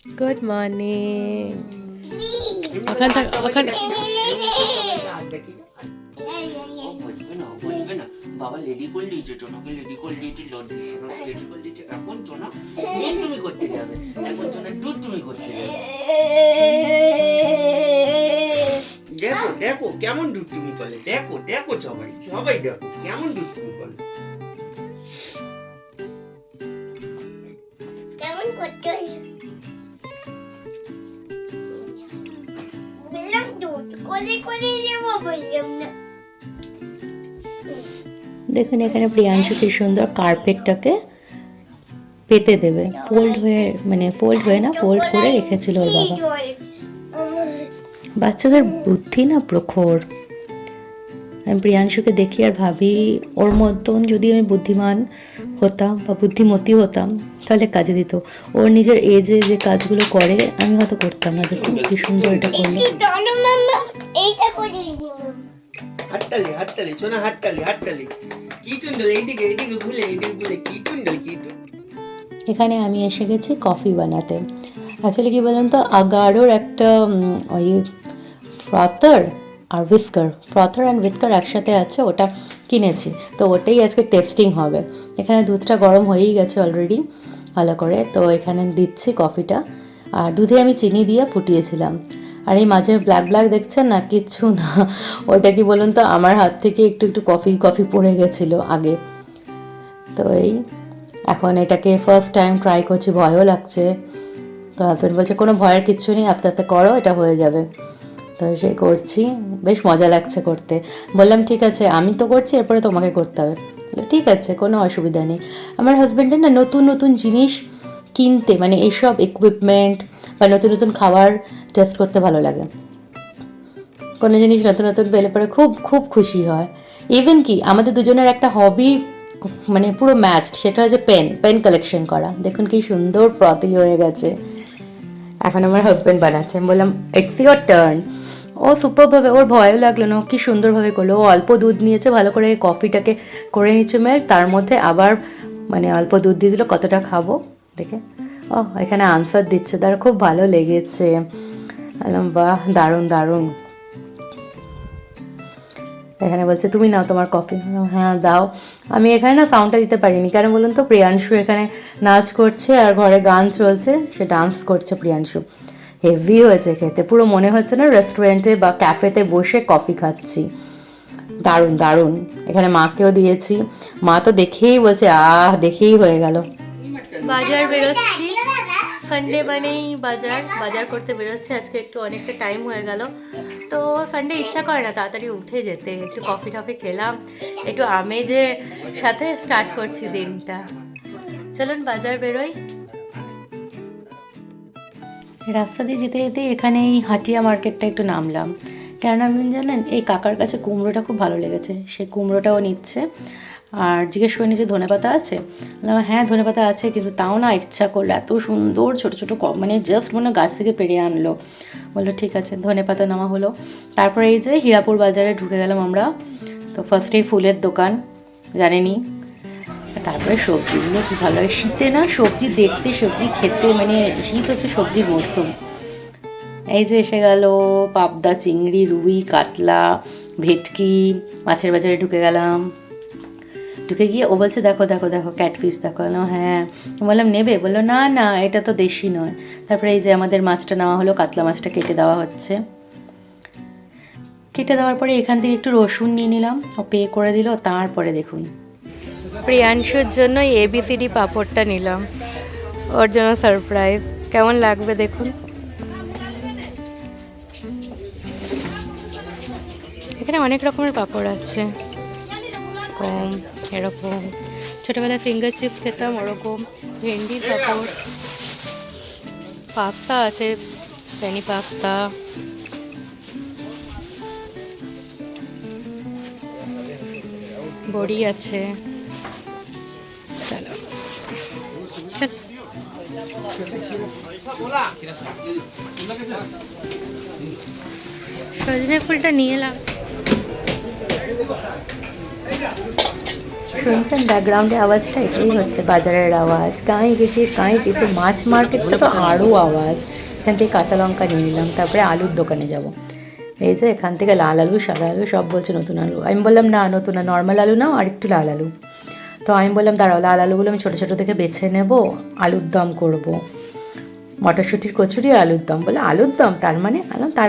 Good morning. ওখান থেকে ওখান বাবা লেডি করে দিয়েছে, টোনাকে লেডি করে দিয়েছে, লেডি করে দিয়েছে। এখন টোনা দুধ তুমি করতে যাবে, এখন টোনা দুধ তুমি করতে যাবে। দেখো দেখো কেমন দুধ তুমি করলে, দেখো দেখো সবাই সবাই দেখো কেমন দুধ তুমি করলে। কেমন করতে হয় বললাম, দুধ করে করে যাবো বললাম না। দেখুন এখানে প্রিয়াংশু কি সুন্দর কার্পেটটাকে পেতে দেবে, ফোল্ড হয়ে না, ফোল্ড করে রেখেছিল ওর বাবা। বাচ্চাদের বুদ্ধি না প্রখর। আমি প্রিয়াংশুকে দেখি আর ভাবি ওর মতন যদি আমি বুদ্ধিমান হতাম বা বুদ্ধিমতী হতাম তাহলে কাজে দিত। ওর নিজের এজে যে কাজগুলো করে আমি হয়তো করতাম না। দেখুন কি সুন্দর এটা করলো। এইটা করে দিবো। হাততালি হাততালি সোনা, হাততালি হাততালি। কি টুন্ডল, এইদিকে এইদিকে ঘুরে, এইদিকে ঘুরে, কি টুন্ডল কি টুন্ডল। এখানে আমি এসে গেছি কফি বানাতে। আসলে কি বলুন তো, আগারোর একটা ওই ফ্রথার আর উইস্কার, ফ্রথার অ্যান্ড উইস্কার একসাথে আছে, ওটা কিনেছি। তো ওটাই আজকে টেস্টিং হবে। এখানে দুধটা গরম হয়েই গেছে অলরেডি ভালো করে। তো এখানে দিচ্ছি কফিটা, আর দুধে আমি চিনি দিয়ে ফুটিয়েছিলাম। আর এই মাঝে ব্ল্যাক ব্ল্যাক দেখছেন না, কিচ্ছু না, ওইটা কি বলুন তো আমার হাত থেকে একটু একটু কফি পড়ে গেছিলো আগে। তো এই এখন এটাকে ফার্স্ট টাইম ট্রাই করছি, ভয়ও লাগছে। তো হাজব্যান্ড বলছে কোনো ভয়ের কিচ্ছু নেই, আস্তে আস্তে করো, এটা হয়ে যাবে। তো সেই করছি, বেশ মজা লাগছে করতে। বললাম ঠিক আছে আমি তো করছি, এরপরে তোমাকে করতে হবে। ঠিক আছে, কোনো অসুবিধা নেই। আমার হাজব্যান্ডের না নতুন নতুন জিনিস কিনতে, মানে এইসব ইকুইপমেন্ট বা নতুন নতুন খাবার টেস্ট করতে ভালো লাগে। কোনো জিনিস নতুন নতুন পেলে পরে খুব খুব খুশি হয়। ইভেন কি আমাদের দুজনের একটা হবি মানে পুরো ম্যাচড, সেটা হচ্ছে পেন কালেকশন করা। দেখুন কি সুন্দর ফ্রথি হয়ে গেছে। এখন আমার হাজব্যান্ড বানাচ্ছে, আমি বললাম ইটস ইয়োর টার্ন। ও সুপারভাবে, ওর ভয়ও লাগলো না, কি সুন্দরভাবে করলো। ও অল্প দুধ নিয়েছে, ভালো করে কফিটাকে করে নিয়েছে মেল্ট, তার মধ্যে আবার অল্প দুধ দিয়ে দিল, কতটা খাবো দেখে। ও এখানে আনসার দিচ্ছে, তার খুব ভালো লেগেছে। বললাম বাহ, দারুণ দারুণ। এখানে বলছে তুমি নাও তোমার কফি। হ্যাঁ দাও। আমি এখানে না সাউন্ডটা দিতে পারিনি, কেন বলুন তো, প্রিয়াংশু এখানে নাচ করছে আর ঘরে গান চলছে, সে ডান্স করছে প্রিয়াংশু। হেভি হয়েছে খেতে, পুরো মনে হচ্ছে না রেস্টুরেন্টে বা ক্যাফেতে বসে কফি খাচ্ছি। দারুণ দারুণ। এখানে মাকেও দিয়েছি, মা তো দেখেই বলছে দেখেই হয়ে গেল। বাজার বেরোচ্ছি, সানডে মানেই বাজার করতে বেরোচ্ছে। আজকে একটু অনেকটা টাইম হয়ে গেল, তো সানডে ইচ্ছা করে না তাড়াতাড়ি উঠে যেতে। একটু কফি টফি খেলাম, একটু আমেজের সাথে স্টার্ট করছি দিনটা। চলুন বাজার বেরোই। রাস্তা দিয়ে যেতে যেতে এখানে এই হাটিয়া মার্কেটটা একটু নামলাম, কেন নামলেন জানেন? এই কাকার কাছে কুমড়োটা খুব ভালো লেগেছে, সেই কুমড়োটাও নিচ্ছে। আর জিজ্ঞেস করে নিয়েছে ধনেপাতা আছে? বললাম হ্যাঁ ধনেপাতা আছে, কিন্তু তাও না ইচ্ছা করলো, এত সুন্দর ছোটো ছোটো জাস্ট মনে গাছ থেকে পেড়ে আনলো। বললো ঠিক আছে, ধনেপাতা নেওয়া হলো। তারপরে এই যে হীরাপুর বাজারে ঢুকে গেলাম আমরা। তো ফার্স্টেই ফুলের দোকান, জানেনই। তারপরে সবজিগুলো খুব ভালো লাগে, শীতে না সবজি দেখতে সবজি খেতে, শীত হচ্ছে সবজির মরশুম। এই যে এসে গেল পাবদা, চিংড়ি, রুই, কাতলা, ভেটকি, মাছের বাজারে ঢুকে গেলাম। ঢুকে গিয়ে ও বলছে দেখো দেখো দেখো ক্যাটফিশ দেখো। হ্যাঁ, বললাম নেবে? বললো না না, এটা তো দেশি নয়। তারপরে এই যে আমাদের মাছটা নেওয়া হলো, কাতলা মাছটা কেটে দেওয়া হচ্ছে। কেটে দেওয়ার পরে এখান থেকে একটু রসুন নিয়ে নিলাম, ও পে করে দিল। তারপরে দেখুন প্রিয়াংশুর জন্য ABCD পাঁপড়টা নিলাম, ওর জন্য সারপ্রাইজ। কেমন লাগবে দেখুন। এখানে অনেক রকমের পাঁপড় আছে, কম এরকম ছোটোবেলায় ফিঙ্গার চিপস খেতাম ওরকম, ভেন্ডির পাঁপড়, পাস্তা আছে, পেনি পাস্তা, বড়ি আছে। চলো সজনে ফুলটা নিয়ে এলাম। শুনছেন ব্যাকগ্রাউন্ডে আওয়াজটা? এটাই হচ্ছে বাজারের আওয়াজ। কাঁই গেছে কাঁই গেছে। মাছ মার্কেটটা তো আরও আওয়াজ। এখান থেকে কাঁচা লঙ্কা নিয়ে নিলাম, তারপরে আলুর দোকানে যাব। এই যে এখান থেকে লাল আলু, সাদা আলু সব বলছে নতুন আলু। আমি বললাম না, নতুন না, নর্মাল আলু নাও আর একটু লাল আলু। তো আমি বললাম দাঁড়াও, লাল আলুগুলো আমি ছোটো ছোটো থেকে বেছে নেব, আলুর দম করব। মটরশুঁটির কচুরি আলুর দম। বলে আলুর দম? তার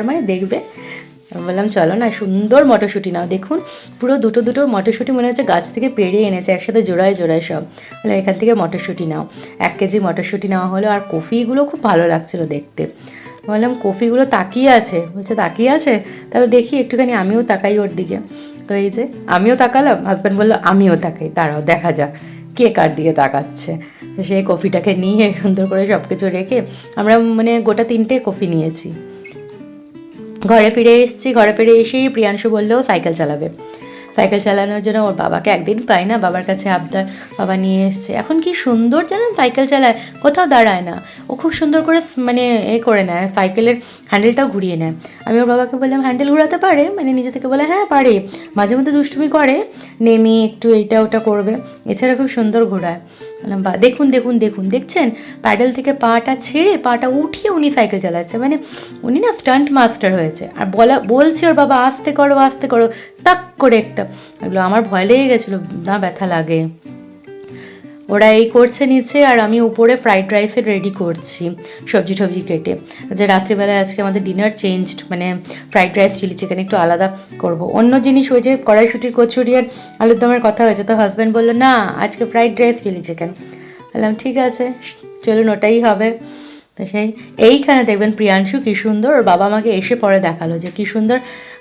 মানে দেখবে। আমি বললাম চলো না, সুন্দর মটরশুঁটি নাও। দেখুন পুরো দুটো দুটো মটরশুঁটি মনে হচ্ছে গাছ থেকে পেড়ে এনেছে, একসাথে জোড়ায় জোড়ায় সব। বলে এখান থেকে মটরশুঁটি নাও। 1 কেজি মটরশুঁটি নেওয়া হলো। আর কফিগুলো খুব ভালো লাগছিলো দেখতে। বললাম কফিগুলো তাকিয়ে আছে? বলছে তাকিয়ে আছে, তাহলে দেখি একটুখানি আমিও তাকাই ওর দিকে। তো এই যে আমিও তাকালাম, হাজব্যান্ড বললো আমিও তাকাই, দাঁড়াও দেখা যাক কে কার দিকে তাকাচ্ছে। তো সেই কফিটাকে নিয়ে সুন্দর করে সব কিছু রেখে আমরা মানে গোটা 3টে কফি নিয়েছি। ঘরে ফিরে এসেছি। ঘরে ফিরে এসেই প্রিয়াংশু বললো সাইকেল চালাবে। সাইকেল চালানোর জন্য ওর বাবাকে একদিন পাই না, বাবার কাছে আবদার, বাবা নিয়ে এসছে। এখন কি সুন্দর জানেন সাইকেল চালায়, কোথাও দাঁড়ায় না, ও খুব সুন্দর করে মানে করে নেয়, সাইকেলের হ্যান্ডেলটাও ঘুরিয়ে নেয়। আমি ওর বাবাকে বললাম হ্যান্ডেল ঘোরাতে পারে? মানে নিজে থেকে বলে হ্যাঁ পারে, মাঝে মধ্যে দুষ্টুমি করে, নেমে একটু এইটা ওটা করবে, এছাড়া খুব সুন্দর ঘোরায়। বললাম বা দেখুন দেখুন দেখুন, দেখছেন প্যাডেল থেকে পাটা ছেড়ে পাটা উঠিয়ে উনি সাইকেল চালাচ্ছে। মানে উনি না স্টান্ট মাস্টার হয়েছে। আর বলছে ওর বাবা আস্তে করো আস্তে করো, টাক করে একটা। এগুলো আমার ভয় লেগে গেছিলো, না ব্যথা লাগে। ওরা এই করছে নিচে, আর আমি উপরে ফ্রাইড রাইসের রেডি করছি, সবজি টবজি কেটে। যে রাত্রিবেলায় আজকে আমাদের ডিনার চেঞ্জড, মানে ফ্রাইড রাইস চিলি চিকেন একটু আলাদা করব। অন্য জিনিস ওই যে কড়াইশুটির কচুরি আর আলুর দমের কথা হয়েছে, তো হাজব্যান্ড বললো না আজকে ফ্রাইড রাইস চিলি চিকেন। বললাম ঠিক আছে চলুন ওটাই হবে। তো এইখানে দেখবেন প্রিয়াংশু কী সুন্দর, ওর বাবা আমাকে এসে পরে দেখালো যে কী সুন্দর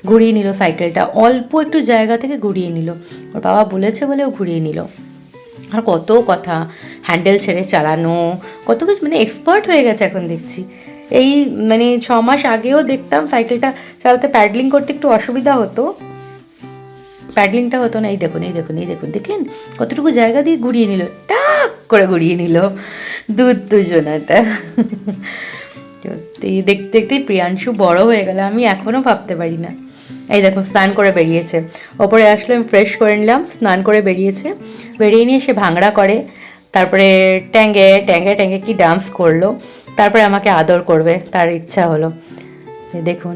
ঘুরিয়ে নিল সাইকেলটা, অল্প একটু জায়গা থেকে ঘুরিয়ে নিল। ওর বাবা বলেছে বলে ও ঘুরিয়ে নিল। আর কত কথা, হ্যান্ডেল ছেড়ে চালানো, কত কিছু, মানে এক্সপার্ট হয়ে গেছে এখন দেখছি। এই মানে 6 মাস আগেও দেখতাম সাইকেলটা চালাতে প্যাডলিং করতে একটু অসুবিধা হতো, প্যাডলিংটা হতো না। এই দেখুন এই দেখুন এই দেখুন, দেখলেন কতটুকু জায়গা দিয়ে ঘুরিয়ে নিল, টাক করে ঘুরিয়ে নিল দুজনাটা। সত্যি দেখতে দেখতেই প্রিয়াংশু বড় হয়ে গেল, আমি এখনও ভাবতে পারি না। এই দেখুন স্নান করে বেরিয়েছে, ওপরে আসলে আমি ফ্রেশ করে নিলাম, স্নান করে বেরিয়েছে। বেরিয়ে নিয়ে সে ভাংড়া করে, তারপরে ট্যাঙ্গে ট্যাঙ্গে ট্যাঙ্গে কি ডান্স করলো, তারপরে আমাকে আদর করবে, তার ইচ্ছা হলো। দেখুন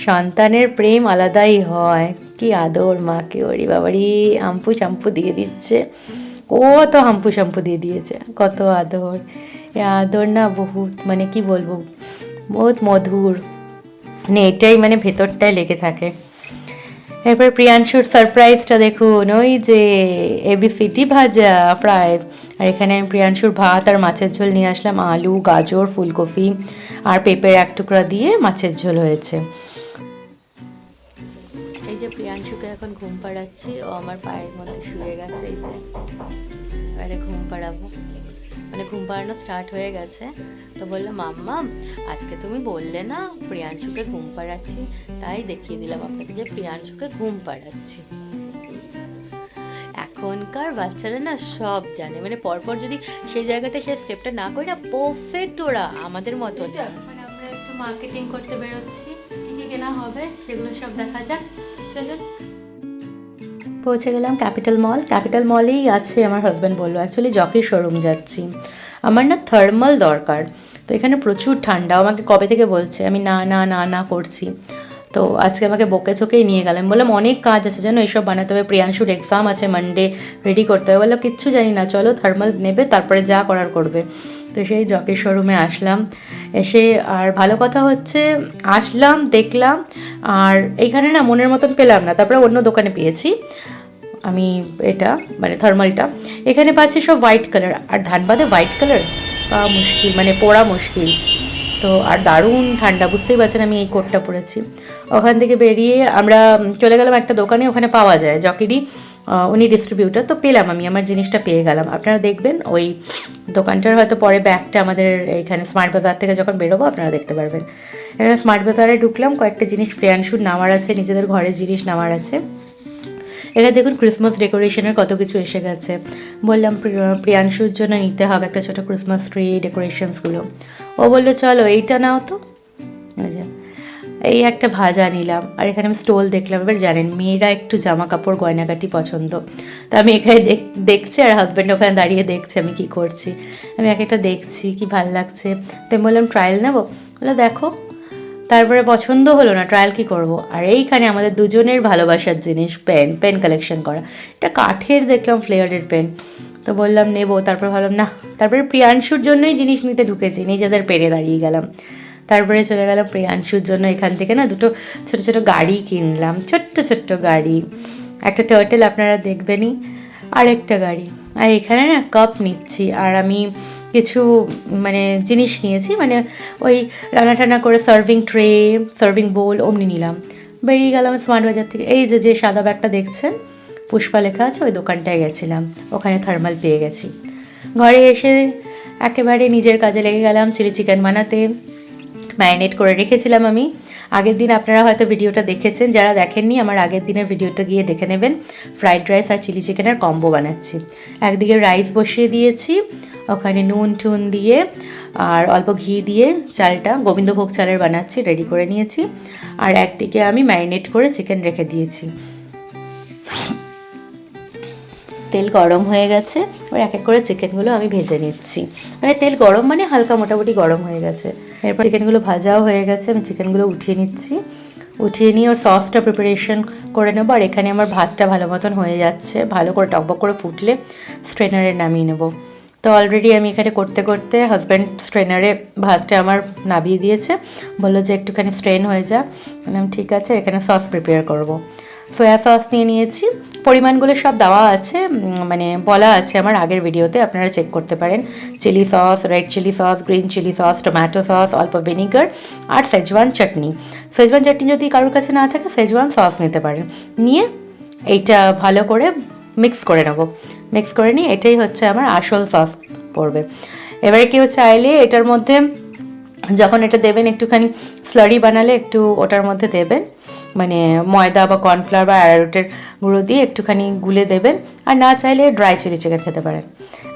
সন্তানের প্রেম আলাদাই হয়, কি আদর মাকে, ওরি বাবারি হাম্পু শাম্পু দিয়ে দিচ্ছে, কত হাম্পু শাম্পু দিয়ে দিয়েছে, কত আদর। এ আদর না বহুত, মানে কি বলবো, বহুত মধুর, মানে এটাই মানে ভেতরটায় লেগে থাকে। এরপর প্রিয়াংশুর সারপ্রাইজটা দেখুন, ওই যে এবিসিটি ভাজা ফ্রাই। আর এখানে আমি প্রিয়াংশুর ভাত আর মাছের ঝোল নিয়ে আসলাম, আলু গাজর ফুলকপি আর পেঁপের 1 টুকরা দিয়ে মাছের ঝোল হয়েছে। এই যে প্রিয়াংশুকে এখন ঘুম পাড়াচ্ছি, ও আমার পায়ের মধ্যে শুয়ে গেছে। এই যে আরে ঘুম পাড়াবো, মানে ঘুম পাড়ানো স্টার্ট হয়ে গেছে। তো বললো মাম্মা আজকে তুমি বললে না প্রিয়াংশুকে ঘুম পাড়াচ্ছি, তাই দেখিয়ে দিলাম আপনাকে যে প্রিয়াংশুকে ঘুম পাড়াচ্ছি। এখনকার বাচ্চারা না সব জানে, মানে পরপর যদি সেই জায়গাটা সেই স্টেপটা না করে না, পারফেক্ট ওরা আমাদের মতো। মানে আমরা একটু মার্কেটিং করতে বেরোচ্ছি, কী কী কেনা হবে সেগুলো সব দেখা যাক, চলুন। পৌঁছে গেলাম ক্যাপিটাল মল। ক্যাপিটাল মলেই আছে, আমার হাজব্যান্ড বললো অ্যাকচুয়ালি জকির শোরুম যাচ্ছি, আমার না থার্মাল দরকার। তো এখানে প্রচুর ঠান্ডা, আমাকে কবে থেকে বলছে, আমি না না না না করছি। তো আজকে আমাকে বকে চোখেই নিয়ে গেলাম, বললাম অনেক কাজ আছে জানো, এইসব বানাতে হবে, প্রিয়াংশুর এক্সাম আছে মানডে, রেডি করতে হবে। বললো কিচ্ছু জানি না, চলো থার্মাল নেবে, তারপরে যা করার করবে। তো সেই জকির শোরুমে আসলাম, এসে আর ভালো কথা হচ্ছে আসলাম দেখলাম, আর এইখানে না মনের মতন পেলাম না, তারপরে অন্য দোকানে পেয়েছি আমি এটা, মানে থার্মালটা। এখানে পাচ্ছি সব হোয়াইট কালার, আর ধানবাদে হোয়াইট কালার পাওয়া মুশকিল, মানে পরা মুশকিল। তো আর দারুণ ঠান্ডা, বুঝতেই পারছেন আমি এই কোটটা পরেছি। ওখান থেকে বেরিয়ে আমরা চলে গেলাম একটা দোকানে, ওখানে পাওয়া যায় জকিরই, উনি ডিস্ট্রিবিউটার। তো পেলাম, আমি আমার জিনিসটা পেয়ে গেলাম। আপনারা দেখবেন ওই দোকানটার হয়তো পরে ব্যাগটা আমাদের এইখানে স্মার্ট বাজার থেকে যখন বেরোবো আপনারা দেখতে পারবেন। এখানে স্মার্ট বাজারে ঢুকলাম, কয়েকটা জিনিস প্রিয়াংশুর নেওয়ার আছে, নিজেদের ঘরের জিনিস নেওয়ার আছে। এখানে দেখুন ক্রিসমাস ডেকোরেশনের কত কিছু এসে গেছে। বললাম প্রিয়াংশুর জন্য নিতে হবে একটা ছোটো ক্রিসমাস ট্রি ডেকোরেশনসগুলো। ও বললো চলো এইটা নাও তো। এই একটা ভাজা নিলাম, আর এখানে আমি স্টোল দেখলাম। এবার জানেন মেয়েরা একটু জামা কাপড় গয়নাগাটি পছন্দ, তো আমি এখানে দেখছি আর হাজব্যান্ড ওখানে দাঁড়িয়ে দেখছে আমি কি করছি। আমি এক একটা দেখছি কি ভালো লাগছে, তো আমি বললাম ট্রায়াল নেবো, বলে দেখো। তারপরে পছন্দ হলো না, ট্রায়াল কি করব। আর এইখানে আমাদের দুজনের ভালোবাসার জিনিস পেন কালেকশন করা। এটা কাঠের দেখলাম ফ্লেয়ারের পেন, তো বললাম নেবো। তারপর ভাবলাম না, তারপরে প্রিয়াংশুর জন্যই জিনিস নিতে ঢুকেছি, নিজেদের পেরে দাঁড়িয়ে গেলাম। তারপরে চলে গেলাম প্রিয়াংশুর জন্য, এখান থেকে না দুটো ছোট ছোট গাড়ি কিনলাম, ছোট্ট ছোট্ট গাড়ি। একটা টার্টেল আপনারা দেখবেনই, আর একটা গাড়ি। আর এখানে না কাপ নিচ্ছি, আর আমি কিছু মানে জিনিস নিয়েছি, মানে ওই রান্না টান্না করে সার্ভিং ট্রে, সার্ভিং বোল অমনি নিলাম। বেরিয়ে গেলাম স্মার্ট বাজার থেকে। এই যে সাদা ব্যাগটা দেখছেন পুষ্পা লেখা আছে, ওই দোকানটায় গেছিলাম, ওখানে থার্মাল পেয়ে গেছি। ঘরে এসে একেবারে নিজের কাজে লেগে গেলাম চিলি চিকেন বানাতে। ম্যারিনেট করে রেখেছিলাম আমি আগের দিন, আপনারা হয়তো ভিডিওটা দেখেছেন, যারা দেখেননি আমার আগের দিনের ভিডিওটা গিয়ে দেখে নেবেন। ফ্রাইড রাইস আর চিলি চিকেনের কম্বো বানাচ্ছি। একদিকে রাইস বসিয়ে দিয়েছি, ওখানে নুন টুন দিয়ে আর অল্প ঘি দিয়ে চালটা গোবিন্দভোগ চালের বানাচ্ছি, রেডি করে নিয়েছি। আর একদিকে আমি ম্যারিনেট করে চিকেন রেখে দিয়েছি। তেল গরম হয়ে গেছে, এবার এক এক করে চিকেনগুলো আমি ভেজে নিচ্ছি। মানে তেল গরম মানে হালকা মোটামুটি গরম হয়ে গেছে। এরপর চিকেনগুলো ভাজাও হয়ে গেছে, আমি চিকেনগুলো উঠিয়ে নিচ্ছি। উঠিয়ে নিয়ে ওর সসটা প্রিপারেশন করে নেবো। আর এখানে আমার ভাতটা ভালো মতন হয়ে যাচ্ছে, ভালো করে টকবক করে ফুটলে স্ট্রেনারে নামিয়ে নেবো। তো অলরেডি আমি এখানে করতে করতে হাজব্যান্ড স্ট্রেনারে ভাতটা আমার নামিয়ে দিয়েছে, বললো যে একটুখানি স্ট্রেন হয়ে যাক। বললাম ঠিক আছে, এখানে সস প্রিপেয়ার করবো। সয়া সস নিয়ে নিয়েছি, পরিমাণগুলো সব দেওয়া আছে, মানে বলা আছে আমার আগের ভিডিওতে, আপনারা চেক করতে পারেন। Chilli sauce, red chilli sauce, green chilli sauce, tomato sauce, অল্প ভিনিগার আর সেজওয়ান চাটনি। সেজওয়ান চাটনি যদি কারোর কাছে না থাকে সেজওয়ান সস নিতে পারেন। নিয়ে এইটা ভালো করে মিক্স করে নেবো। মিক্স করে নিয়ে এটাই হচ্ছে আমার আসল সস পড়বে। এবারে কি হচ্ছে, চাইলে এটার মধ্যে যখন এটা দেবেন একটুখানি স্লারি বানালে একটু ওটার মধ্যে দেবেন, মানে ময়দা বা কর্নফ্লাওয়ার বা অ্যারারুটের গুঁড়ো দিয়ে একটুখানি গুলে দেবেন। আর না চাইলে ড্রাই চিলি চিকেন খেতে পারেন।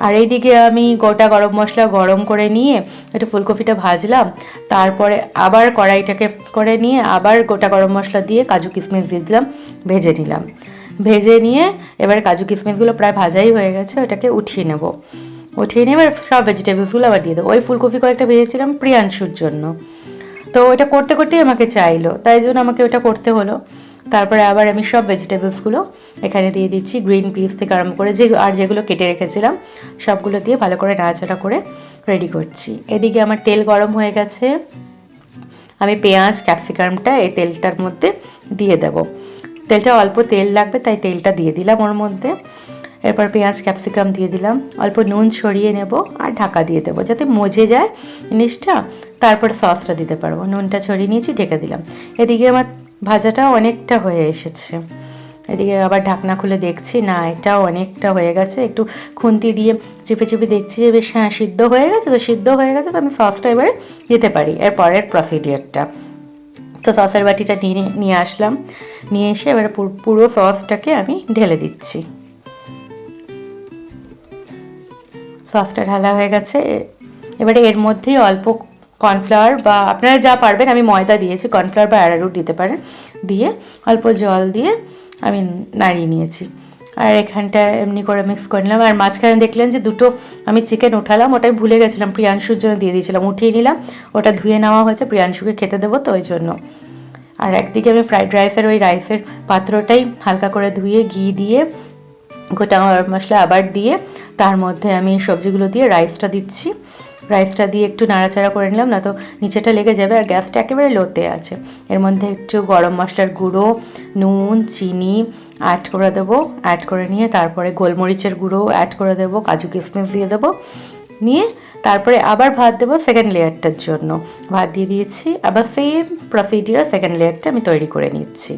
আর এইদিকে আমি গোটা গরম মশলা গরম করে নিয়ে একটু ফুলকপিটা ভাজলাম, তারপরে আবার কড়াইটাকে করে নিয়ে আবার গোটা গরম মশলা দিয়ে কাজু কিশমিশ দিয়ে দিলাম, ভেজে নিলাম। ভেজে নিয়ে এবার কাজু কিশমিশগুলো প্রায় ভাজাই হয়ে গেছে, ওটাকে উঠিয়ে নেব। উঠিয়ে নিয়ে এবার সব ভেজিটেবলসগুলো আবার দিয়ে দেবো। ওই ফুলকপি কয়েকটা ভেজেছিলাম প্রিয়াংশুর জন্য, তো ওটা করতে করতেই আমাকে চাইলো, তাই জন্য আমাকে ওটা করতে হলো। তারপরে আবার আমি সব ভেজিটেবলসগুলো এখানে দিয়ে দিচ্ছি, গ্রিন পিস থেকে আরম্ভ করে আর যেগুলো কেটে রেখেছিলাম সবগুলো দিয়ে ভালো করে নাড়াচাড়া করে রেডি করছি। এদিকে আমার তেল গরম হয়ে গেছে, আমি পেঁয়াজ ক্যাপসিকামটা এই তেলটার মধ্যে দিয়ে দেব। তেলটা অল্প তেল লাগবে তাই তেলটা দিয়ে দিলাম ওর মধ্যে। এরপর পেঁয়াজ ক্যাপসিকাম দিয়ে দিলাম, অল্প নুন ছড়িয়ে নেব আর ঢাকা দিয়ে দেবো যাতে মজে যায় জিনিসটা, তারপরে সসটা দিতে পারবো। নুনটা ছড়িয়ে নিয়েছি, ঢেকে দিলাম। এদিকে আমার ভাজাটা অনেকটা হয়ে এসেছে। এদিকে আবার ঢাকনা খুলে দেখছি, না এটাও অনেকটা হয়ে গেছে। একটু খুন্তি দিয়ে চেপে চেপে দেখছি যে বেশ হ্যাঁ সিদ্ধ হয়ে গেছে। তো সিদ্ধ হয়ে গেছে, তো আমি সসটা এবারে দিতে পারি। এর পরের প্রসিডিওরটা, তো সসের বাটিটা নিয়ে আসলাম, নিয়ে এসে এবারে পুরো সসটাকে আমি ঢেলে দিচ্ছি। সসটা ঢালা হয়ে গেছে, এবারে এর মধ্যেই অল্প কর্নফ্লাওয়ার বা আপনারা যা পারবেন, আমি ময়দা দিয়েছি, কর্নফ্লাওয়ার বা অ্যারারুট দিতে পারেন, দিয়ে অল্প জল দিয়ে আমি নাড়িয়ে নিয়েছি। আর এখানটা এমনি করে মিক্স করে নিলাম। আর মাঝখানে দেখলেন যে দুটো আমি চিকেন উঠালাম, ওটাই ভুলে গেছিলাম, প্রিয়াংশুর জন্য দিয়ে দিয়েছিলাম, উঠিয়ে নিলাম। ওটা ধুয়ে নেওয়া হয়েছে, প্রিয়াংশুকে খেতে দেবো তো ওই জন্য। আর একদিকে আমি ফ্রাইড রাইসের ওই রাইসের পাত্রটাই হালকা করে ধুয়ে ঘি দিয়ে গোটা মশলা আবার দিয়ে তার মধ্যে আমি সবজিগুলো দিয়ে রাইসটা দিচ্ছি। রাইসটা দিয়ে একটু নাড়াচাড়া করে নিলাম, না তো নিচেটা লেগে যাবে। আর গ্যাসটা একেবারে লোতে আছে। এর মধ্যে একটু গরম মশলার গুঁড়ো, নুন, চিনি অ্যাড করে দেবো। অ্যাড করে নিয়ে তারপরে গোলমরিচের গুঁড়ো অ্যাড করে দেবো, কাজু কিশমিশ দিয়ে দেবো, নিয়ে তারপরে আবার ভাত দেবো সেকেন্ড লেয়ারটার জন্য। ভাত দিয়ে দিয়েছি, আবার সেম প্রসিডিওর সেকেন্ড লেয়ারটা আমি তৈরি করে নিচ্ছি।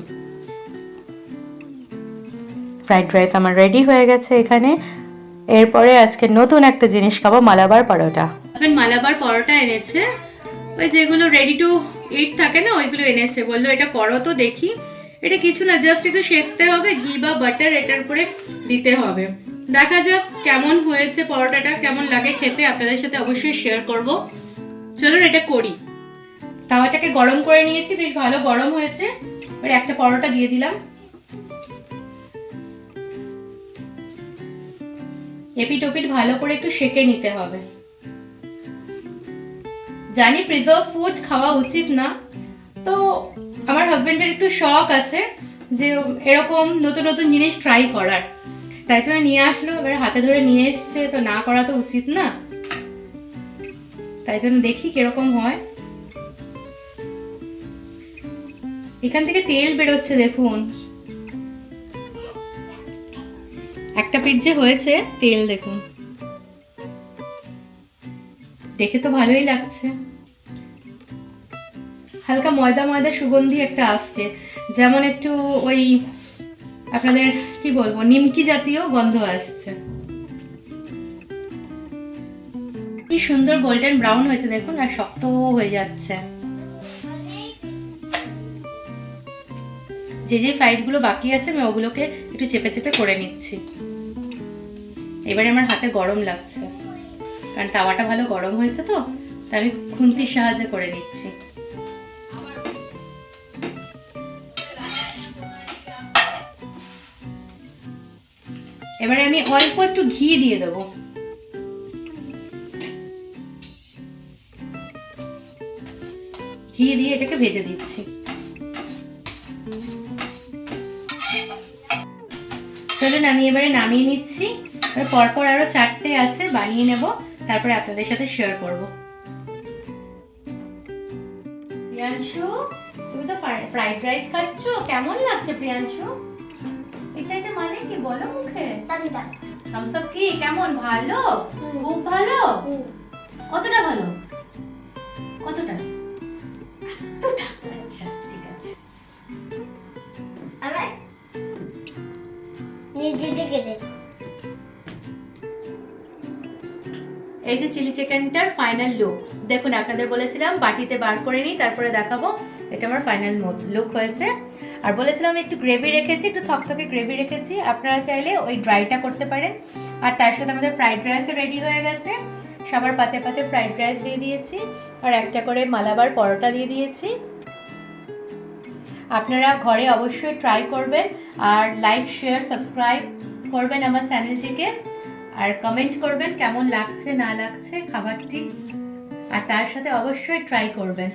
ফ্রাইড রাইস আমার রেডি হয়ে গেছে এখানে। এরপরে আজকে নতুন একটা জিনিস খাবো, মালাবার পরোটা। মালাবার পরোটা এনেছে, ওই যেগুলো রেডি টু ইট থাকে না ওইগুলো এনেছে, বললো এটা করো তো দেখি। এটা কিছু না, জাস্ট একটু সেঁকতে হবে, ঘি বা বাটার এটার উপরে দিতে হবে। দেখা যাক কেমন হয়েছে পরোটাটা, কেমন লাগে খেতে, আপনাদের সাথে অবশ্যই শেয়ার করব। চলুন এটা করি। তাওয়াটাকে গরম করে নিয়েছি, বেশ ভালো গরম হয়েছে। এবার একটা পরোটা দিয়ে দিলাম। এপিট ওপিট ভালো করে একটু সেঁকে নিতে হবে। জানি প্রিজার্ভ ফুড খাওয়া উচিত না, তো আমার হাজবেন্ডের একটু শখ আছে যে এরকম নতুন নতুন জিনিস ট্রাই করার, তাই জন্য নিয়ে আসলো। এবার হাতে ধরে নিয়ে এসছে, তো না করা তো উচিত না, তাই জন্য দেখি কিরকম হয়। এখান থেকে তেল বেরোচ্ছে দেখুন, একটা পিঠ যে হয়েছে তেল দেখুন, দেখে তো ভালোই লাগছে। হালকা ময়দা ময়দা সুগন্ধি একটা আসছে, যেমন একটু ওই আপনাদের কি বলবো নিমকি জাতীয় গন্ধ আসছে। কি সুন্দর গোল্ডেন ব্রাউন হয়েছে দেখুন, আর শক্ত হয়ে যাচ্ছে। যে যে সাইড গুলো বাকি আছে আমি ওগুলোকে একটু চেপে চেপে করে নিচ্ছি। এবারে আমার হাতে গরম লাগছে, কারণ তাওয়াটা ভালো গরম হয়েছে, তো তাই আমি খুন্তির সাহায্যে করে নিচ্ছি। এবারে আমি অল্প একটু ঘি দিয়ে দেবো। ঘি দিয়ে এটাকে ভেজে দিচ্ছি। চলুন আমি এবারে নামিয়ে নিচ্ছি। পরপর আরো 4টে আছে, বানিয়ে নেব, তারপরে আপনাদের সাথে শেয়ার করব। প্রিয়াংশু, তুমি তো ফ্রাইড রাইস খাচ্ছ, কেমন লাগছে প্রিয়াংশু? এটা মানে কি বলো মুখে? থামস আপ কি কেমন? ভালো, খুব ভালো। কতটা ভালো? কতটা? এতটা? আচ্ছা ঠিক আছে। আবার নিজে থেকে দে। এই যে চিলি চিকেনটার ফাইনাল লুক দেখুন। আপনাদের বলেছিলাম বাটিতে বার করে নিই, তারপরে দেখাবো। এটা আমার ফাইনাল লুক হয়েছে। আর বলেছিলাম একটু গ্রেভি রেখেছি, একটু থকথকে গ্রেভি রেখেছি, আপনারা চাইলে ওই ড্রাইটা করতে পারেন। আর তার সাথে আমাদের ফ্রাইড রাইসও রেডি হয়ে গেছে। সবার পাতে পাতে ফ্রাইড রাইস দিয়ে দিয়েছি, আর একটা করে মালাবার পরোটা দিয়ে দিয়েছি। আপনারা ঘরে অবশ্যই ট্রাই করবেন, আর লাইক শেয়ার সাবস্ক্রাইব করবেন আমার চ্যানেলটিকে, আর কমেন্ট করবেন কেমন লাগছে না লাগছে খাবারটি, আর তার সাথে অবশ্যই ট্রাই করবেন।